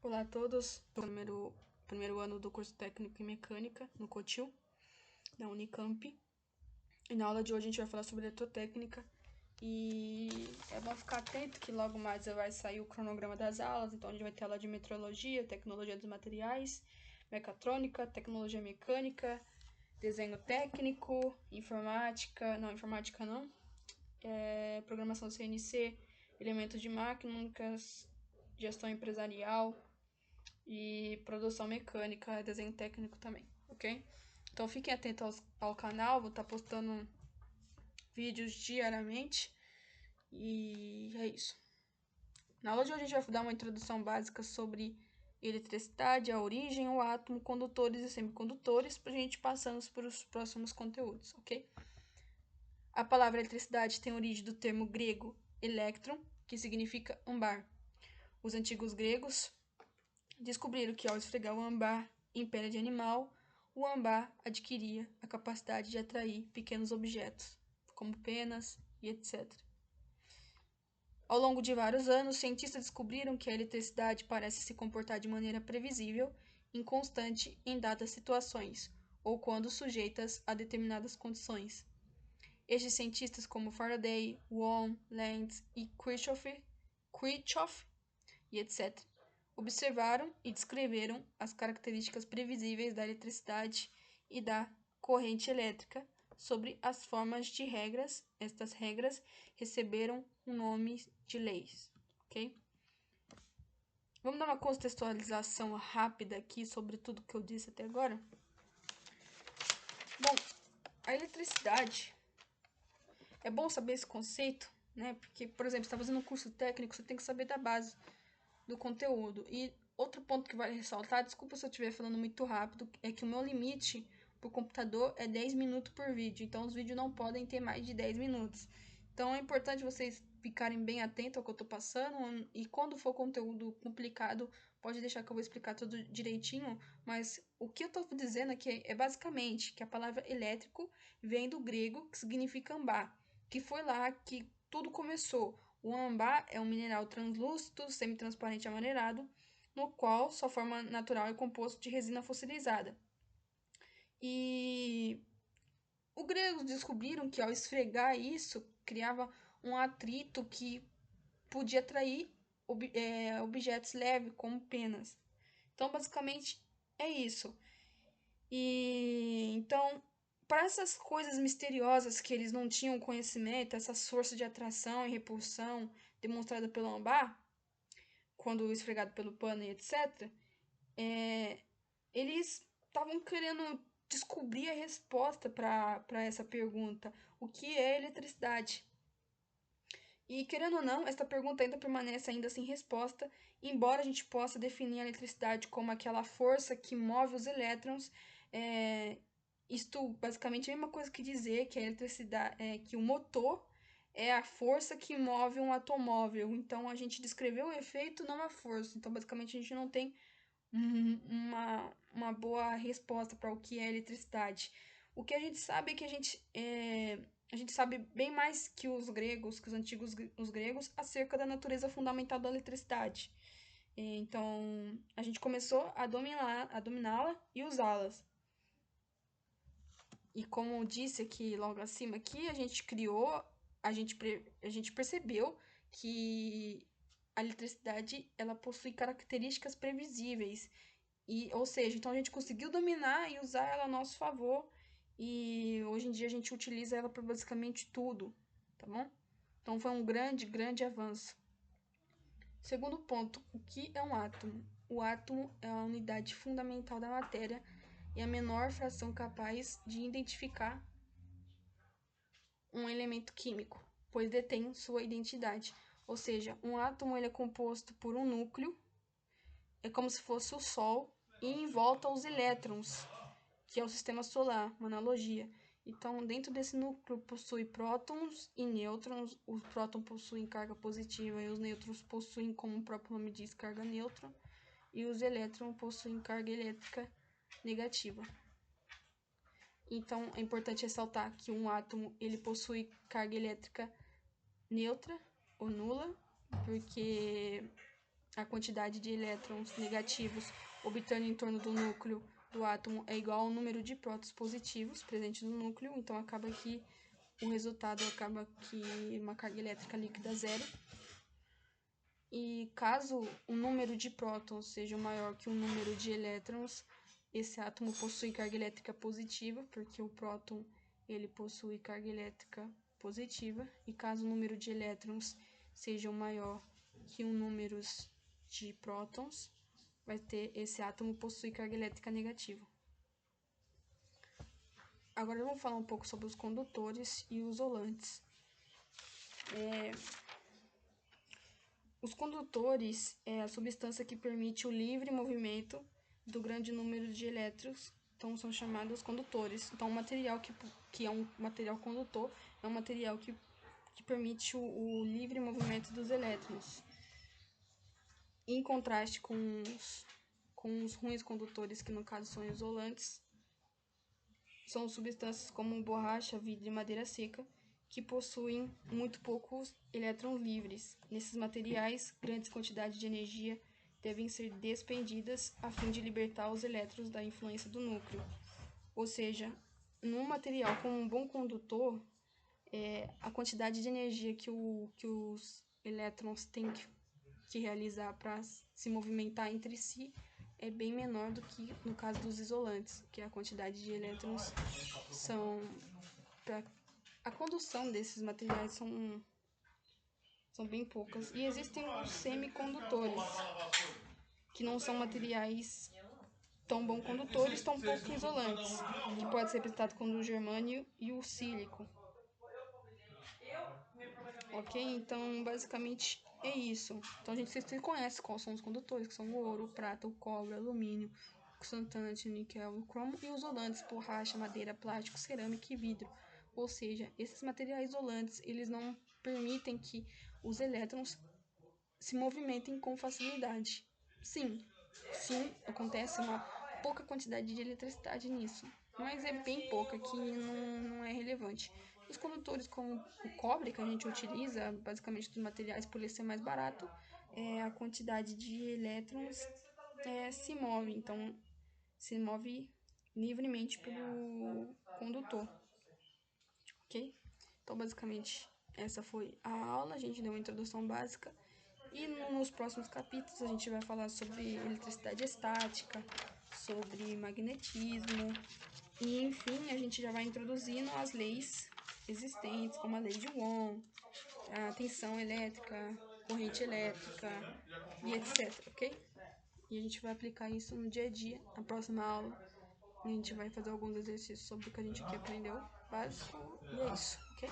Olá a todos, primeiro ano do curso técnico em mecânica no Cotil, da Unicamp. E na aula de hoje a gente vai falar sobre eletrotécnica e é bom ficar atento que logo mais vai sair o cronograma das aulas. Então a gente vai ter aula de metrologia, tecnologia dos materiais, mecatrônica, tecnologia mecânica, desenho técnico, informática não, programação CNC, elementos de máquinas, gestão empresarial e produção mecânica, desenho técnico também, ok? Então fiquem atentos ao canal, vou estar postando vídeos diariamente e é isso. Na aula de hoje a gente vai dar uma introdução básica sobre eletricidade, a origem, o átomo, condutores e semicondutores, para a gente passando para os próximos conteúdos, ok? A palavra eletricidade tem origem do termo grego electron, que significa ambar. Os antigos gregos descobriram que ao esfregar o ambar em pele de animal, o ambar adquiria a capacidade de atrair pequenos objetos, como penas e etc. Ao longo de vários anos, cientistas descobriram que a eletricidade parece se comportar de maneira previsível, inconstante em dadas situações, ou quando sujeitas a determinadas condições. Estes cientistas, como Faraday, Ohm, Lenz e Kirchhoff e etc., observaram e descreveram as características previsíveis da eletricidade e da corrente elétrica sobre as formas de regras. Estas regras receberam o nome de leis, ok? Vamos dar uma contextualização rápida aqui sobre tudo que eu disse até agora? Bom, a eletricidade, é bom saber esse conceito, né? Porque, por exemplo, você está fazendo um curso técnico, você tem que saber da base do conteúdo. E outro ponto que vale ressaltar, desculpa se eu estiver falando muito rápido, é que o meu limite para o computador é 10 minutos por vídeo. Então, os vídeos não podem ter mais de 10 minutos. Então, é importante vocês ficarem bem atentos ao que eu estou passando. E quando for conteúdo complicado, pode deixar que eu vou explicar tudo direitinho. Mas o que eu estou dizendo aqui é basicamente que a palavra elétrico vem do grego, que significa ambar, que foi lá que tudo começou. O ambar é um mineral translúcido, semitransparente amareirado, no qual sua forma natural é composto de resina fossilizada. E os gregos descobriram que ao esfregar isso, criava um atrito que podia atrair objetos leves, como penas. Então, basicamente, é isso. E então, para essas coisas misteriosas que eles não tinham conhecimento, essas forças de atração e repulsão demonstrada pelo ambar, quando esfregado pelo pano e etc., eles estavam querendo descobrir a resposta para essa pergunta: o que é eletricidade? E, querendo ou não, essa pergunta ainda permanece ainda sem resposta, embora a gente possa definir a eletricidade como aquela força que move os elétrons. Isto basicamente é a mesma coisa que dizer que a eletricidade, que o motor é a força que move um automóvel. Então a gente descreveu o efeito, não a força. Então basicamente a gente não tem uma boa resposta para o que é eletricidade. O que a gente sabe é que a gente sabe bem mais que os gregos, que os gregos, acerca da natureza fundamental da eletricidade. Então a gente começou a dominá-la e usá-las. E como eu disse aqui logo acima aqui, a gente criou, a gente percebeu que a eletricidade ela possui características previsíveis. E, ou seja, então a gente conseguiu dominar e usar ela a nosso favor. E hoje em dia a gente utiliza ela para basicamente tudo, tá bom? Então foi um grande, grande avanço. Segundo ponto, o que é um átomo? O átomo é a unidade fundamental da matéria e a menor fração capaz de identificar um elemento químico, pois detém sua identidade. Ou seja, um átomo ele é composto por um núcleo, é como se fosse o Sol, e em volta os elétrons, que é o sistema solar, uma analogia. Então, dentro desse núcleo possui prótons e nêutrons. Os prótons possuem carga positiva e os nêutrons possuem, como o próprio nome diz, carga neutra. E os elétrons possuem carga elétrica negativa. Então, é importante ressaltar que um átomo ele possui carga elétrica neutra ou nula, porque a quantidade de elétrons negativos orbitando em torno do núcleo do átomo é igual ao número de prótons positivos presentes no núcleo, então acaba que o resultado acaba que uma carga elétrica líquida zero. E caso o número de prótons seja maior que o número de elétrons, esse átomo possui carga elétrica positiva, porque o próton ele possui carga elétrica positiva. E caso o número de elétrons seja maior que o número de prótons, esse átomo possui carga elétrica negativa. Agora vamos falar um pouco sobre os condutores e os isolantes. Os condutores é a substância que permite o livre movimento do grande número de elétrons, então são chamados condutores. Então, o material que é um material condutor é um material que permite o livre movimento dos elétrons. Em contraste com os ruins condutores, que no caso são isolantes, são substâncias como borracha, vidro e madeira seca, que possuem muito poucos elétrons livres. Nesses materiais, grandes quantidades de energia devem ser despendidas a fim de libertar os elétrons da influência do núcleo. Ou seja, num material como um bom condutor, a quantidade de energia que os elétrons têm que realizar para se movimentar entre si é bem menor do que no caso dos isolantes, que a quantidade de elétrons para a condução desses materiais são bem poucas. E existem os semicondutores, que não são materiais tão bom condutores, tão pouco isolantes, que pode ser representado como o germânio e o sílico. Ok? Então, basicamente é isso. Então, vocês conhecem quais são os condutores, que são o ouro, o prata, o cobre, o alumínio, o xantante, o níquel, o cromo, e os isolantes, borracha, madeira, plástico, cerâmica e vidro. Ou seja, esses materiais isolantes, eles não permitem que os elétrons se movimentem com facilidade. Sim, acontece uma pouca quantidade de eletricidade nisso, mas é bem pouca, que não é relevante. Os condutores como o cobre, que a gente utiliza, basicamente dos materiais, por ele ser mais barato, a quantidade de elétrons se move, então se move livremente pelo condutor, ok? Então, basicamente, essa foi a aula, a gente deu uma introdução básica, e nos próximos capítulos a gente vai falar sobre eletricidade estática, sobre magnetismo, e enfim, a gente já vai introduzindo as leis existentes, como a lei de Ohm, a tensão elétrica, corrente elétrica e etc, ok? E a gente vai aplicar isso no dia a dia. Na próxima aula, a gente vai fazer alguns exercícios sobre o que a gente aqui aprendeu, básico, e é isso, ok?